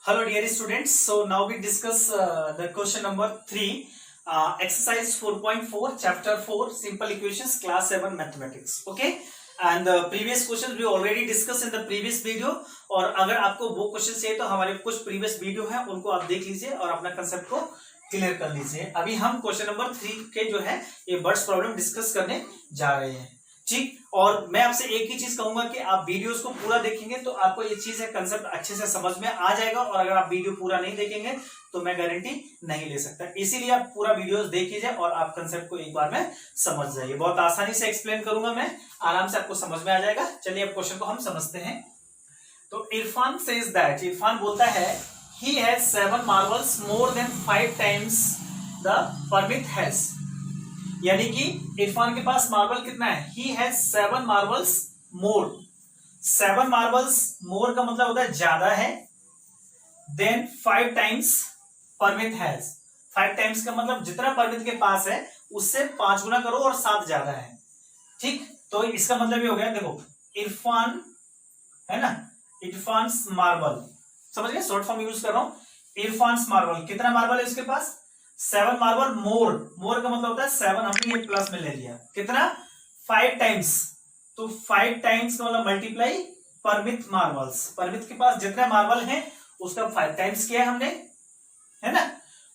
Hello dear students, so now we discuss the question number 3, exercise 4.4 chapter 4 simple equations class 7 mathematics. Okay, and the previous questions we already discussed in the previous video. और अगर आपको वो question चाहिए तो हमारे कुछ previous video हैं उनको आप देख लीजिए और अपना कंसेप्ट को क्लियर कर लीजिए। अभी हम क्वेश्चन नंबर 3 के जो है ये बर्ड्स प्रॉब्लम डिस्कस करने जा रहे हैं, ठीक। और मैं आपसे एक ही चीज कहूंगा कि आप वीडियोस को पूरा देखेंगे तो आपको ये चीज है कंसेप्ट अच्छे से समझ में आ जाएगा, और अगर आप वीडियो पूरा नहीं देखेंगे तो मैं गारंटी नहीं ले सकता। इसीलिए आप पूरा वीडियोस देख लीजिए और आप कंसेप्ट को एक बार में समझ जाइए। बहुत आसानी से एक्सप्लेन करूंगा मैं, आराम से आपको समझ में आ जाएगा। चलिए अब क्वेश्चन को हम समझते हैं। तो इरफान सेज दैट, इरफान बोलता है he has 7 marbles more than 5 times the Parmit has, यानी कि इरफान के पास मार्बल कितना है, he has 7 marbles more. 7 marbles more का मतलब होता है ज्यादा है, than 5 times Parmit has. 5 times का मतलब जितना परमित के पास है उससे 5 गुना करो और 7 ज्यादा है, ठीक। तो इसका मतलब ये हो गया, देखो इरफान है ना, इरफान्स मार्बल, समझ गए, शॉर्ट फॉर्म यूज कर रहा हूं। इरफान्स मार्बल, कितना मार्बल है उसके पास, 7 मार्बल मोर। मोर का मतलब होता है 7, हमने ये प्लस में ले लिया, कितना 5 टाइम्स। तो 5 टाइम्स का मतलब मल्टीप्लाई परमित मार्बल्स, परमित के पास जितने मार्बल हैं उसका 5 टाइम्स किया हमने, है ना,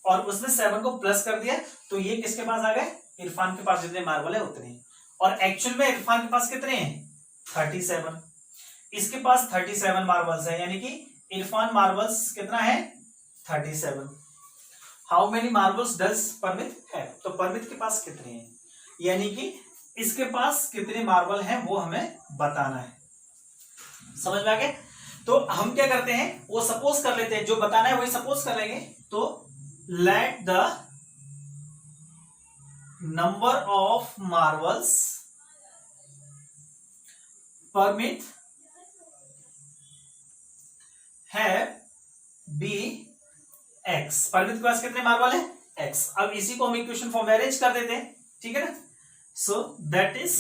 और उसने 7 को प्लस कर दिया। तो ये किसके पास आ गए, इरफान के पास जितने मार्बल है उतने। और एक्चुअल में इरफान के पास कितने हैं, 37। इसके पास 37 मार्बल्स है, यानी कि इरफान मार्बल्स कितना है, 37। How many marbles does Parmit है, तो परमित के पास कितने हैं, यानी कि इसके पास कितने मार्बल हैं वो हमें बताना है। समझ में आ गया। तो हम क्या करते हैं, वो सपोज कर लेते हैं, जो बताना है वही सपोज कर लेंगे। तो let the number of marbles Parmit है बी एक्स। परमित के पास कितने मार्बल है, एक्स। अब इसी को हम इक्वेशन फॉर्म में अरेंज कर देते हैं, ठीक है ना। So that is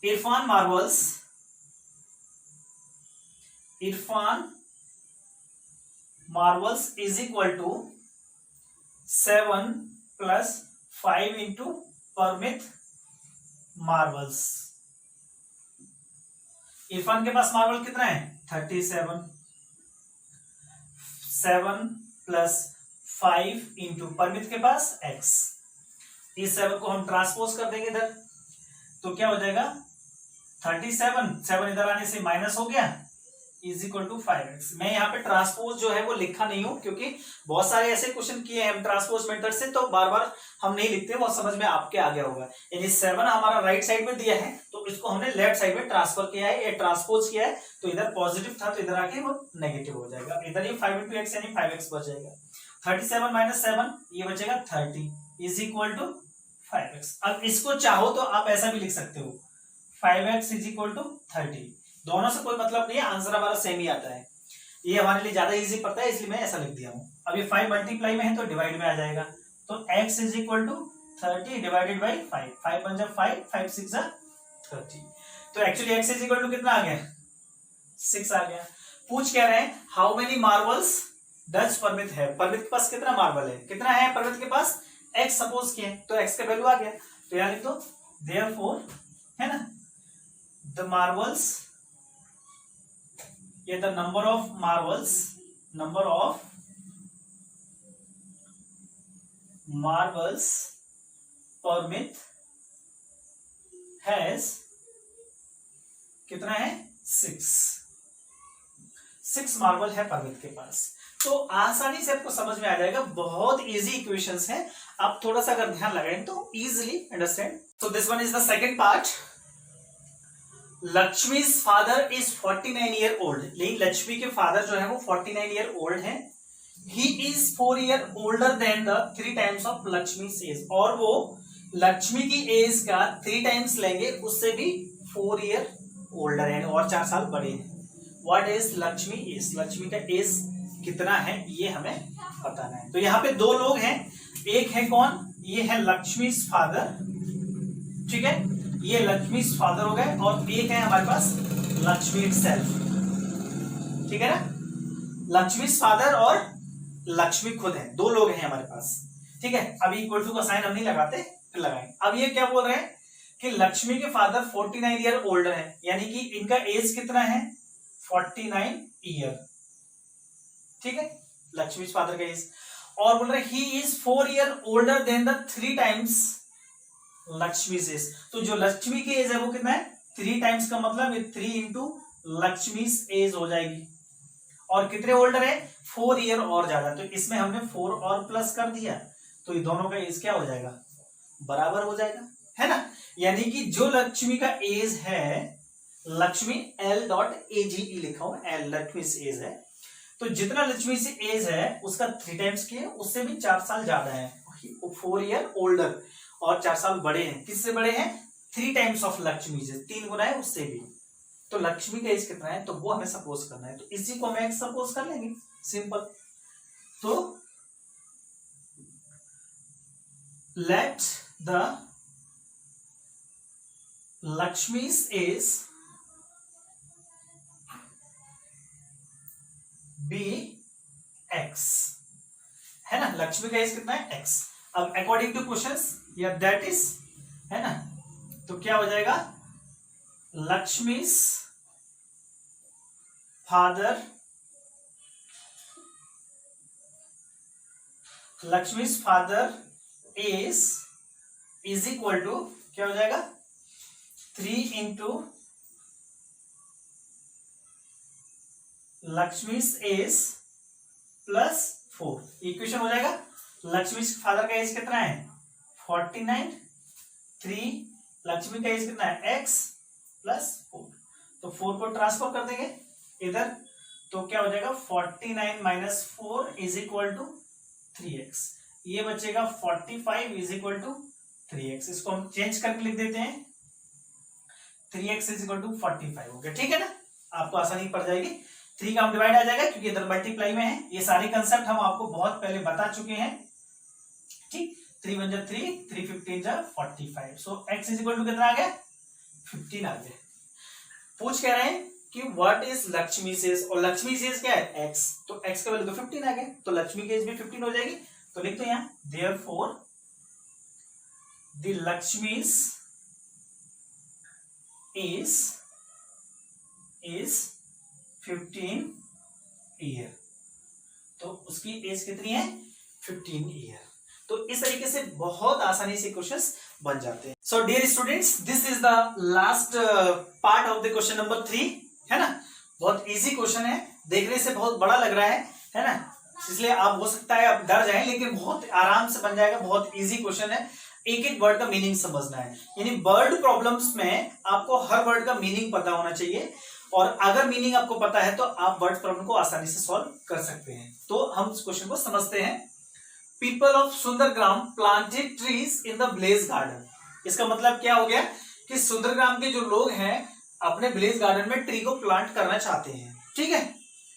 Irfan marbles, Irfan marbles is equal to 7 प्लस 5 इंटू परमित मार्बल्स। इरफान के पास मार्बल कितना है, 37। 7 प्लस 5 इंटू परमित के पास x। इस 7 को हम ट्रांसपोज कर देंगे इधर, तो क्या हो जाएगा 37, 7 इधर आने से माइनस हो गया, इज इक्वल टू 5x। मैं यहाँ पे ट्रांसपोज जो है वो लिखा नहीं हूं, क्योंकि बहुत सारे ऐसे क्वेश्चन किए हैं हम ट्रांसपोज मेथड से, तो बार बार हम नहीं लिखते, वो समझ में आपके आ गया होगा। यानी 7 हमारा राइट साइड में दिया है तो इसको हमने लेफ्ट साइड में ट्रांसफर किया है, या ट्रांसपोज किया है। तो इधर पॉजिटिव था तो इधर आके वो नेगेटिव हो जाएगा, इधर ये 5 इंटू एक्स यानी 5x बच जाएगा। 37 माइनस 7 ये बचेगा 30 इज इक्वल टू 5x। अब इसको चाहो तो आप ऐसा भी लिख सकते हो, 5x इज इक्वल टू 30। दोनों से कोई मतलब नहीं है, आंसर हमारा सेम ही आता है। ये हमारे लिए ज्यादा इजी पड़ता है इसलिए मैं ऐसा लिख दिया हूं। अब ये 5 मल्टीप्लाई में है तो डिवाइड में आ जाएगा, तो x is equal to 30 divided by 5। 5 1 जा 5, 5 6 जा 30। तो actually x is equal to कितना आ गया, 6 आ गया। पूछ क्या रहे हैं, how many marbles does Parmit है, परमित के पास कितना मार्बल है, कितना है परमित के पास, x सपोज किए तो x का वैल्यू आ गया। तो यहाँ लिख दो देयरफॉर, है ना, द मार्बल्स, ये the number of marbles, number of marbles Parmit has कितना है, 6 मार्बल है परमित के पास। तो आसानी से आपको समझ में आ जाएगा, बहुत इजी इक्वेशंस हैं। आप थोड़ा सा अगर ध्यान लगाएं तो easily understand. So this one is the second part. Lakshmi's father is 49 year old, लेकिन लक्ष्मी के फादर जो है वो 49 ईयर ओल्ड है। He is 4 year older than the 3 times of Lakshmi's age, और वो लक्ष्मी की एज का 3 टाइम्स लेंगे, उससे भी 4 ईयर ओल्डर है और 4 साल बड़े हैं। What is Lakshmi age, Lakshmi का एज कितना है ये हमें बताना है। तो यहाँ पे 2 लोग हैं, एक है कौन, ये है लक्ष्मी's फादर, ठीक है, ये लक्ष्मी फादर हो गए, और एक है हमारे पास लक्ष्मी इटसेल्फ, ठीक है ना। लक्ष्मी फादर और लक्ष्मी खुद है, दो लोग हैं हमारे पास, ठीक है। अभी इक्वल टू का साइन हम नहीं लगाते, फिर लगाएंगे। अब ये क्या बोल रहे हैं कि लक्ष्मी के फादर 49 ईयर ओल्डर है, यानी कि इनका एज कितना है 49 ईयर, ठीक है, लक्ष्मी फादर का एज। और बोल रहे he is 4 year older than the 3 times Lakshmi age. तो जो लक्ष्मी की एज है वो कितना है 3 टाइम्स, का मतलब 3 इंटू लक्ष्मी एज हो जाएगी। और कितने ओल्डर है 4 ईयर और ज्यादा, तो इसमें हमने 4 और प्लस कर दिया, तो ये दोनों का एज क्या हो जाएगा बराबर हो जाएगा, है ना। यानी कि जो लक्ष्मी का एज है, लक्ष्मी L.AGE लिखा हूं, L लक्ष्मी एज है, तो जितना लक्ष्मी से एज है उसका 3 टाइम्स की है, उससे भी 4 साल ज्यादा है, 4 ईयर ओल्डर और 4 साल बड़े हैं। किससे बड़े हैं 3 टाइम्स ऑफ लक्ष्मी से, 3 गुना है उससे भी। तो लक्ष्मी का एज कितना है तो वो हमें सपोज करना है, तो इसी को हमें सपोज कर लेंगे, सिंपल। तो let the Lakshmi's age be x, है ना, लक्ष्मी का एज कितना है x। अब अकॉर्डिंग टू क्वेश्चंस या दैट इज, है ना, तो क्या हो जाएगा Lakshmi's father, Lakshmi's father is equal to क्या हो जाएगा 3 into Lakshmi's age plus 4, equation हो जाएगा। लक्ष्मी's फादर का एज कितना है 49, 3 लक्ष्मी का एज कितना है x प्लस 4, तो 4 को ट्रांसफर कर देंगे इधर, तो क्या हो जाएगा 49 minus 4 is equal to 3x, ये बचेगा 45 इज इक्वल टू 3x। इसको हम चेंज करके लिख देते हैं, 3x इज इक्वल टू 45 हो गया, ठीक है ना, आपको आसानी पड़ जाएगी। 3 का हम डिवाइड आ जाएगा क्योंकि इधर मल्टीप्लाई में है, ये सारे कंसेप्ट हम आपको बहुत पहले बता चुके हैं, ठीक। 3 1 3, 3 15 45, so x is equal to कितना आ गया 15 आ गया। पूछ कह रहे हैं कि व्हाट इज लक्ष्मी एज, और लक्ष्मी एज क्या है x, तो x का वैल्यू तो 15 आ गया, तो लक्ष्मी की एज भी 15 हो जाएगी, तो लिख दो यहां therefore the Lakshmi's as 15 year, तो उसकी एज कितनी है 15 ईयर। तो इस तरीके से बहुत आसानी से क्वेश्चंस बन जाते हैं। So dear students, this is the last part of the question number 3, है ना। बहुत इजी क्वेश्चन है, देखने से बहुत बड़ा लग रहा है ना, इसलिए आप हो सकता है आप डर जाएं, लेकिन बहुत आराम से बन जाएगा, बहुत इजी क्वेश्चन है। एक एक वर्ड का मीनिंग समझना है, यानी वर्ड प्रॉब्लम्स में आपको हर वर्ड का मीनिंग पता होना चाहिए, और अगर मीनिंग आपको पता है तो आप वर्ड प्रॉब्लम को आसानी से सॉल्व कर सकते हैं। तो हम इस क्वेश्चन को समझते हैं। People of Sundargram planted trees in the village garden, इसका मतलब क्या हो गया कि सुंदरग्राम के जो लोग हैं अपने विलेज गार्डन में ट्री को प्लांट करना चाहते हैं, ठीक है।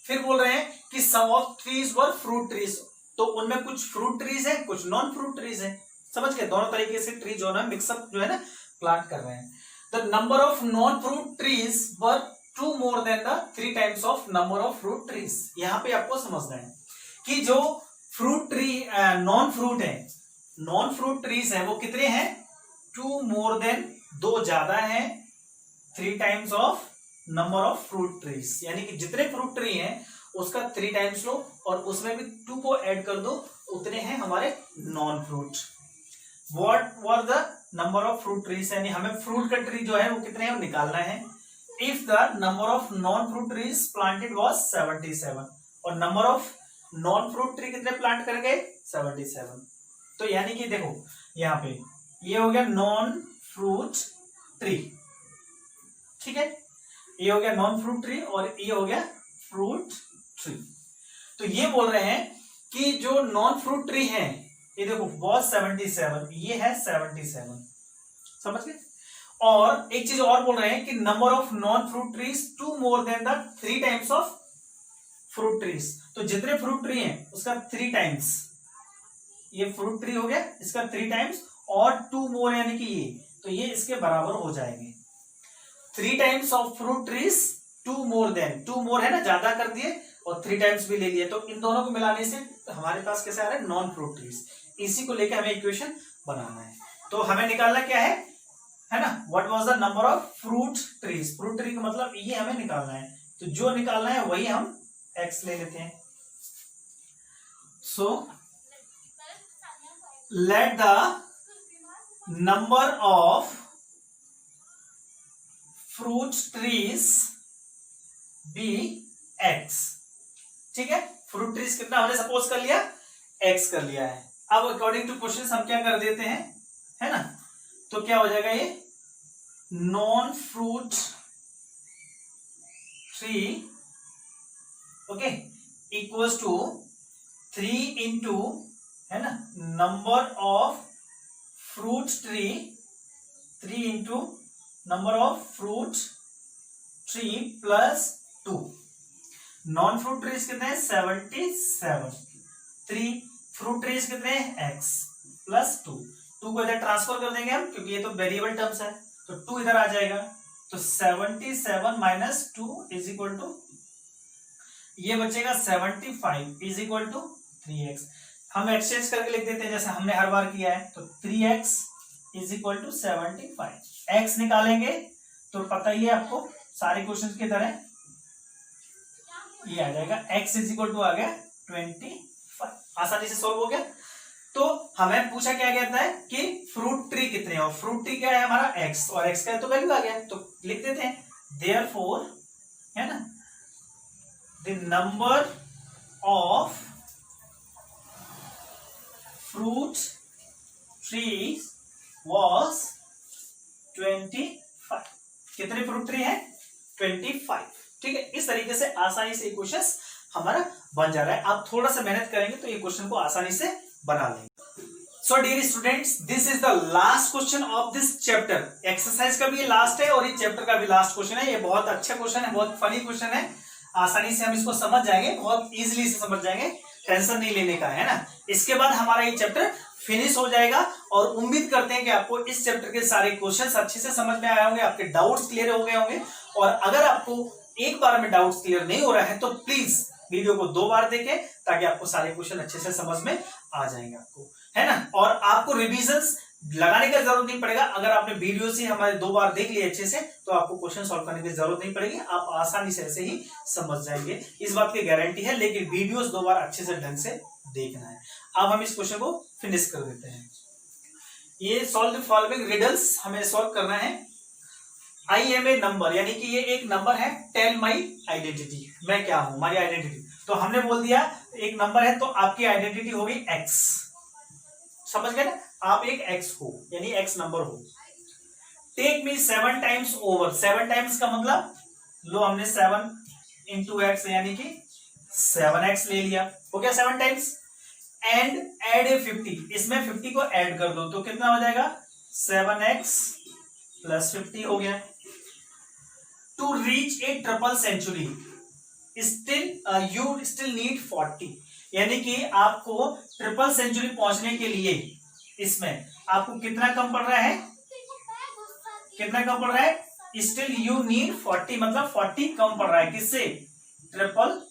फिर बोल रहे हैं कि some of trees were fruit trees, तो उनमें कुछ फ्रूट ट्रीज है कुछ नॉन फ्रूट ट्रीज है, समझ गए, दोनों तरीके से ट्री जो है मिक्सअप जो है ना प्लांट कर रहे हैं। The number of non fruit trees were 2 more than the 3 times of number of fruit trees। यहां पे आपको समझना है कि जो फ्रूट ट्री नॉन फ्रूट है, नॉन फ्रूट ट्रीज है वो कितने हैं 2 more than, 2 ज्यादा है 3 times of number of fruit trees, यानी कि जितने फ्रूट ट्री हैं उसका 3 टाइम्स लो और उसमें भी 2 को ऐड कर दो, उतने हैं हमारे non fruit. What were the number of fruit trees, यानी हमें फ्रूट का ट्री जो है वो कितने हैं निकालना है। If the number of non-fruit trees planted was 77 और number of non-fruit tree कितने प्लांट कर गए 77, तो यानी कि देखो यहाँ पे ये हो गया non-fruit tree, ठीक है, ये हो गया non-fruit tree और ये हो गया fruit tree। तो ये बोल रहे हैं कि जो non-fruit tree है ये देखो was 77, ये है 77, समझ गए। और एक चीज और बोल रहे हैं कि number of non fruit trees 2 more than the 3 times of fruit trees, तो जितने फ्रूट ट्री हैं उसका 3 टाइम्स, ये फ्रूट ट्री हो गया इसका 3 टाइम्स और 2 more यानी कि ये, तो ये इसके बराबर हो जाएंगे। 3 times of fruit trees 2 more than, 2 more है ना ज्यादा कर दिए और 3 टाइम्स भी ले लिया, तो इन दोनों को मिलाने से हमारे पास कैसे आ रहा है, नॉन फ्रूट ट्रीज। इसी को लेकर हमें इक्वेशन बनाना है। तो हमें निकालना क्या है ना, what was the number of fruit trees. Fruit tree का मतलब ये हमें निकालना है, तो जो निकालना है वही हम x ले लेते हैं। So let the number of fruit trees be x। ठीक है, फ्रूट ट्रीज कितना हमने सपोज कर लिया, x कर लिया है। अब अकॉर्डिंग टू क्वेश्चन हम क्या कर देते हैं, है ना, तो क्या हो जाएगा, ये non fruit tree okay equals to 3 into, है ना, number of fruit tree, 3 into number of fruit tree plus 2। Non fruit trees कितने हैं, 77। 3 फ्रूट ट्रीज कितने हैं, x प्लस 2। 2 को इधर ट्रांसफर कर देंगे हम, क्योंकि ये तो वेरिएबल टर्म्स है, तो 2 इधर आ जाएगा। तो 77 माइनस 2 इज इक्वल टू, ये बचेगा 75 इज इक्वल टू 3x। हम एक्सचेंज करके लिख देते हैं जैसे हमने हर बार किया है, तो 3x is equal to 75। x निकालेंगे तो पता ही है आपको, सारे क्वेश्चन की तरह ये आ जाएगा, x इज इक्वल टू आ गया 25। आसानी से सॉल्व हो गया। तो हमें पूछा क्या कहता है कि फ्रूट ट्री कितने हैं, और फ्रूट ट्री क्या है हमारा x, और x का तो वैल्यू आ गया, तो लिख देते हैं देयरफॉर, है ना, the number of fruit trees was 25। कितने फ्रूट ट्री है, 25। ठीक है, इस तरीके से आसानी से क्वेश्चन हमारा बन जा रहा है। आप थोड़ा सा मेहनत करेंगे तो ये क्वेश्चन को आसानी से बना लेंगे। So dear students, this is the last question of this chapter. Exercise का भी ये लास्ट है और ये चैप्टर का भी लास्ट क्वेश्चन है। ये बहुत अच्छा क्वेश्चन है, बहुत फनी क्वेश्चन है, आसानी से हम इसको समझ जाएंगे, बहुत इजीली से समझ जाएंगे, टेंशन नहीं लेने का है ना। इसके बाद हमारा ये चैप्टर फिनिश हो जाएगा और उम्मीद करते हैं कि आपको इस चैप्टर के सारे क्वेश्चंस अच्छे से समझ में आए होंगे, आपके डाउट्स क्लियर हो गए होंगे। और अगर आपको एक बार में डाउट्स क्लियर नहीं हो रहा है तो प्लीज वीडियो को 2 बार देखें, ताकि आपको सारे क्वेश्चन अच्छे से समझ में आ जाएंगे आपको, है ना। और आपको रिविजन्स लगाने का जरूरत नहीं पड़ेगा। अगर आपने वीडियो से हमारे 2 बार देख लिए अच्छे से, तो आपको क्वेश्चन सॉल्व करने की जरूरत नहीं पड़ेगी, आप आसानी से ऐसे ही समझ जाएंगे, इस बात की गारंटी है। लेकिन वीडियोस 2 बार अच्छे से ढंग से देखना है। अब हम इस क्वेश्चन को फिनिश कर देते हैं। ये सॉल्व द फॉलोइंग रिडल्स हमें सॉल्व करना है। आई एम ए नंबर, यानी कि ये एक नंबर है, टेल माई आइडेंटिटी, मैं क्या हूं, हमारी आइडेंटिटी। तो हमने बोल दिया एक नंबर है तो आपकी आइडेंटिटी होगी x, समझ गए ना, आप एक x हो, यानी x नंबर हो। Take me 7 times over, 7 times का मतलब लो हमने 7 इंटू x यानी कि 7x ले लिया, हो गया 7 टाइम्स। एंड एड ए 50, इसमें 50 को ऐड कर दो तो कितना हो जाएगा, 7x प्लस 50 हो गया। To reach a triple century still you still need 40, यानी कि आपको ट्रिपल सेंचुरी पहुंचने के लिए इसमें आपको कितना कम पड़ रहा है, कितना कम पड़ रहा है, स्टिल यू नीड 40, मतलब 40 कम पड़ रहा है, किससे, ट्रिपल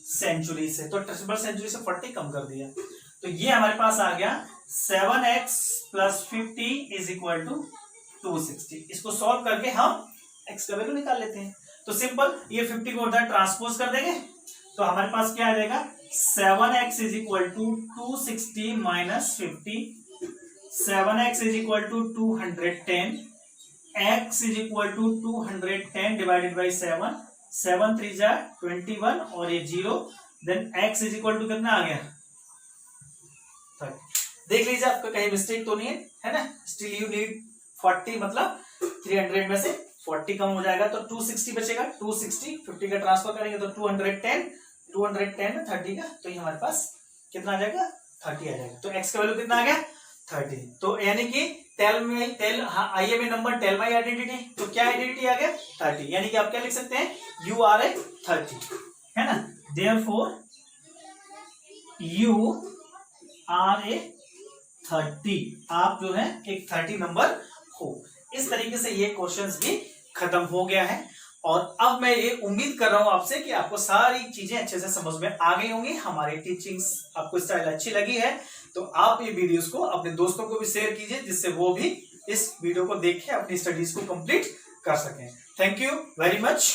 सेंचुरी से। तो ट्रिपल सेंचुरी से 40 कम कर दिया, तो ये हमारे पास आ गया 7x plus 50 is equal to 260। इसको सॉल्व करके हम x का वैल्यू निकाल लेते हैं। तो सिंपल, ये 50 को उधर ट्रांसपोज कर देंगे तो हमारे पास क्या आ जाएगा, 7x is equal to 260 minus 50, 7x is equal to 210, x is equal to 210 divided by 7, 7 3 जा 21 और ये 0, then x is equal to कितना आ गया, 30। देख लीजिए आपका कहीं मिस्टेक तो नहीं है ना। स्टिल यू नीड 40 मतलब 300 में से 40 कम हो जाएगा तो 260 बचेगा, 260 50 का ट्रांसफर करेंगे तो 210 में 30 का, तो ये हमारे पास कितना आ जाएगा, 30 आ जाएगा। तो x का वैल्यू कितना आ गया, 30। तो यानी कि I am a number tell my identity, तो क्या आइडेंटिटी आ गया, 30, यानी कि आप क्या लिख सकते हैं, यू आर ए 30, है ना। देयरफॉर यू आर ए 30, आप जो है एक 30 नंबर हो। इस तरीके से ये क्वेश्चंस भी खत्म हो गया है। और अब मैं ये उम्मीद कर रहा हूं आपसे कि आपको सारी चीजें अच्छे से समझ में आ गई होंगी, हमारी टीचिंग्स आपको स्टाइल अच्छी लगी है तो आप ये वीडियोस को अपने दोस्तों को भी शेयर कीजिए, जिससे वो भी इस वीडियो को देख के अपनी स्टडीज को कंप्लीट कर सकें। Thank you very much.